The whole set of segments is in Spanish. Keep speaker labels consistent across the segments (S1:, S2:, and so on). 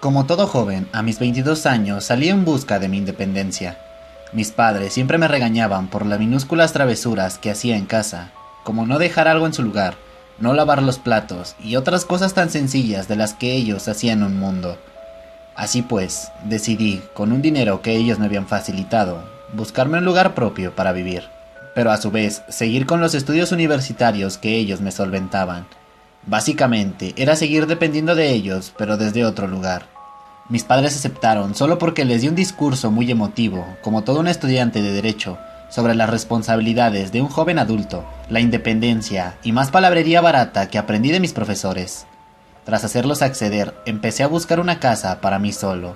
S1: Como todo joven, a mis 22 años salí en busca de mi independencia. Mis padres siempre me regañaban por las minúsculas travesuras que hacía en casa, como no dejar algo en su lugar, no lavar los platos y otras cosas tan sencillas de las que ellos hacían un mundo. Así pues, decidí, con un dinero que ellos me habían facilitado, buscarme un lugar propio para vivir, pero a su vez seguir con los estudios universitarios que ellos me solventaban. Básicamente, era seguir dependiendo de ellos, pero desde otro lugar. Mis padres aceptaron solo porque les di un discurso muy emotivo, como todo un estudiante de derecho, sobre las responsabilidades de un joven adulto, la independencia y más palabrería barata que aprendí de mis profesores. Tras hacerlos acceder, empecé a buscar una casa para mí solo.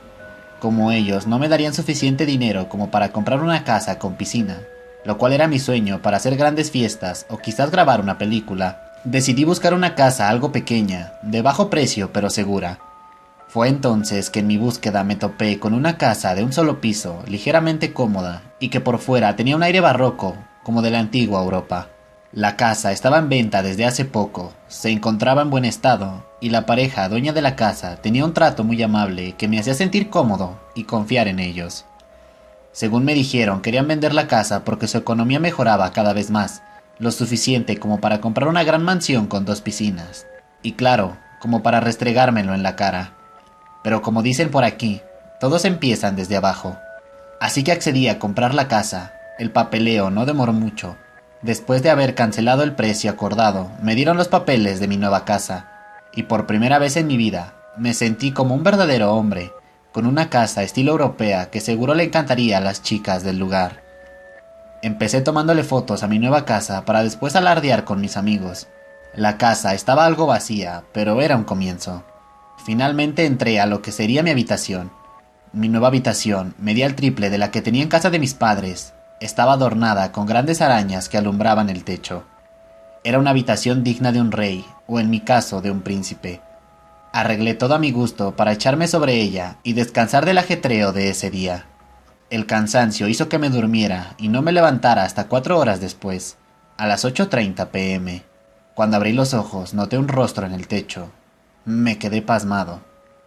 S1: Como ellos no me darían suficiente dinero como para comprar una casa con piscina, lo cual era mi sueño para hacer grandes fiestas o quizás grabar una película, decidí buscar una casa algo pequeña, de bajo precio pero segura. Fue entonces que en mi búsqueda me topé con una casa de un solo piso, ligeramente cómoda, y que por fuera tenía un aire barroco, como de la antigua Europa. La casa estaba en venta desde hace poco, se encontraba en buen estado, y la pareja dueña de la casa tenía un trato muy amable que me hacía sentir cómodo y confiar en ellos. Según me dijeron, querían vender la casa porque su economía mejoraba cada vez más, lo suficiente como para comprar una gran mansión con 2 piscinas, y claro, como para restregármelo en la cara. Pero como dicen por aquí, todos empiezan desde abajo. Así que accedí a comprar la casa. El papeleo no demoró mucho. Después de haber cancelado el precio acordado, me dieron los papeles de mi nueva casa. Y por primera vez en mi vida, me sentí como un verdadero hombre, con una casa estilo europea que seguro le encantaría a las chicas del lugar. Empecé tomándole fotos a mi nueva casa para después alardear con mis amigos. La casa estaba algo vacía, pero era un comienzo. Finalmente entré a lo que sería mi habitación. Mi nueva habitación medía el triple de la que tenía en casa de mis padres. Estaba adornada con grandes arañas que alumbraban el techo. Era una habitación digna de un rey, o en mi caso de un príncipe. Arreglé todo a mi gusto para echarme sobre ella y descansar del ajetreo de ese día. El cansancio hizo que me durmiera y no me levantara hasta 4 horas después, a las 8:30 p.m. Cuando abrí los ojos noté un rostro en el techo. Me quedé pasmado.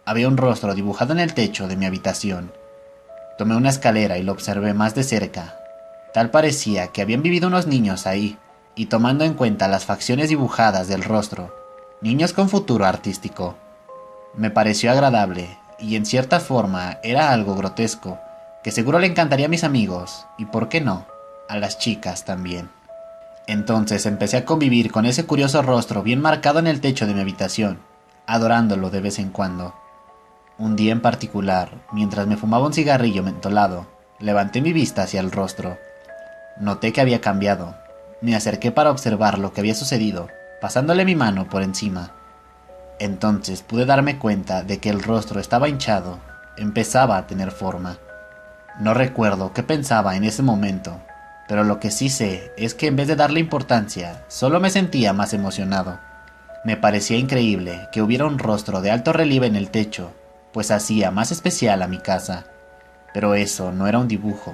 S1: Había un rostro dibujado en el techo de mi habitación. Tomé una escalera y lo observé más de cerca. Tal parecía que habían vivido unos niños ahí, y tomando en cuenta las facciones dibujadas del rostro, niños con futuro artístico. Me pareció agradable, y en cierta forma era algo grotesco, que seguro le encantaría a mis amigos, y por qué no, a las chicas también. Entonces empecé a convivir con ese curioso rostro bien marcado en el techo de mi habitación, adorándolo de vez en cuando. Un día en particular, mientras me fumaba un cigarrillo mentolado, levanté mi vista hacia el rostro. Noté que había cambiado. Me acerqué para observar lo que había sucedido, pasándole mi mano por encima. Entonces pude darme cuenta de que el rostro estaba hinchado, empezaba a tener forma. No recuerdo qué pensaba en ese momento, pero lo que sí sé es que en vez de darle importancia, solo me sentía más emocionado. Me parecía increíble que hubiera un rostro de alto relieve en el techo, pues hacía más especial a mi casa. Pero eso no era un dibujo,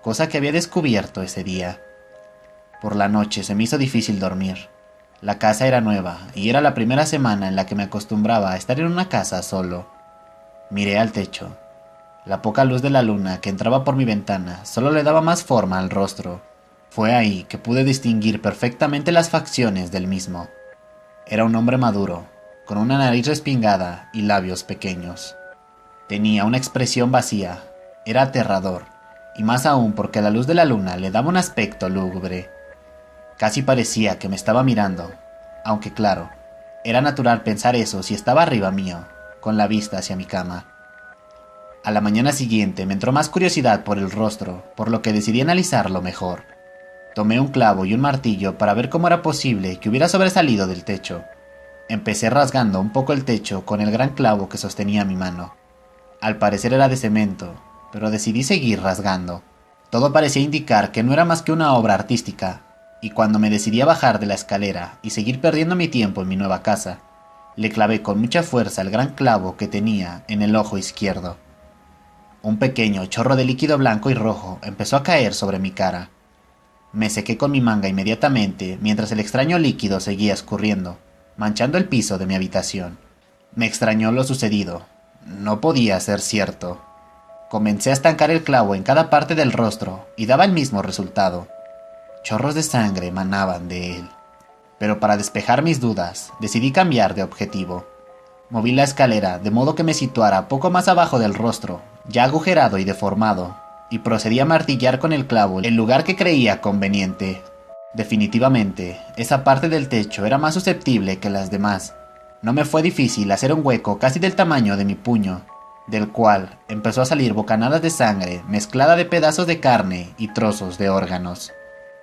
S1: cosa que había descubierto ese día. Por la noche se me hizo difícil dormir. La casa era nueva y era la primera semana en la que me acostumbraba a estar en una casa solo. Miré al techo. La poca luz de la luna que entraba por mi ventana solo le daba más forma al rostro. Fue ahí que pude distinguir perfectamente las facciones del mismo. Era un hombre maduro, con una nariz respingada y labios pequeños. Tenía una expresión vacía, era aterrador, y más aún porque la luz de la luna le daba un aspecto lúgubre. Casi parecía que me estaba mirando, aunque claro, era natural pensar eso si estaba arriba mío, con la vista hacia mi cama. A la mañana siguiente me entró más curiosidad por el rostro, por lo que decidí analizarlo mejor. Tomé un clavo y un martillo para ver cómo era posible que hubiera sobresalido del techo. Empecé rasgando un poco el techo con el gran clavo que sostenía mi mano. Al parecer era de cemento, pero decidí seguir rasgando. Todo parecía indicar que no era más que una obra artística, y cuando me decidí a bajar de la escalera y seguir perdiendo mi tiempo en mi nueva casa, le clavé con mucha fuerza el gran clavo que tenía en el ojo izquierdo. Un pequeño chorro de líquido blanco y rojo empezó a caer sobre mi cara. Me sequé con mi manga inmediatamente mientras el extraño líquido seguía escurriendo, manchando el piso de mi habitación. Me extrañó lo sucedido. No podía ser cierto. Comencé a estancar el clavo en cada parte del rostro y daba el mismo resultado. Chorros de sangre emanaban de él. Pero para despejar mis dudas, decidí cambiar de objetivo. Moví la escalera de modo que me situara poco más abajo del rostro, ya agujerado y deformado, y procedí a martillar con el clavo el lugar que creía conveniente. Definitivamente, esa parte del techo era más susceptible que las demás. No me fue difícil hacer un hueco casi del tamaño de mi puño, del cual empezó a salir bocanadas de sangre mezclada de pedazos de carne y trozos de órganos.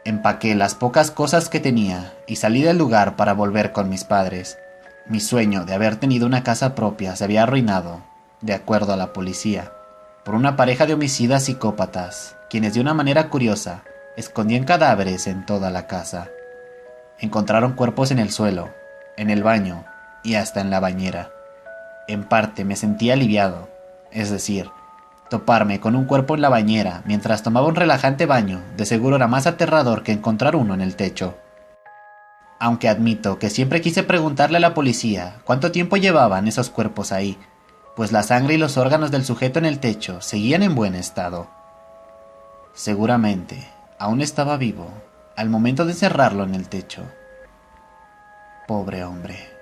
S1: Empaqué las pocas cosas que tenía y salí del lugar para volver con mis padres. Mi sueño de haber tenido una casa propia se había arruinado, de acuerdo a la policía, por una pareja de homicidas psicópatas, quienes de una manera curiosa escondían cadáveres en toda la casa. Encontraron cuerpos en el suelo, en el baño y hasta en la bañera. En parte me sentí aliviado, es decir, toparme con un cuerpo en la bañera mientras tomaba un relajante baño de seguro era más aterrador que encontrar uno en el techo. Aunque admito que siempre quise preguntarle a la policía cuánto tiempo llevaban esos cuerpos ahí, pues la sangre y los órganos del sujeto en el techo seguían en buen estado. Seguramente, aún estaba vivo al momento de encerrarlo en el techo. Pobre hombre.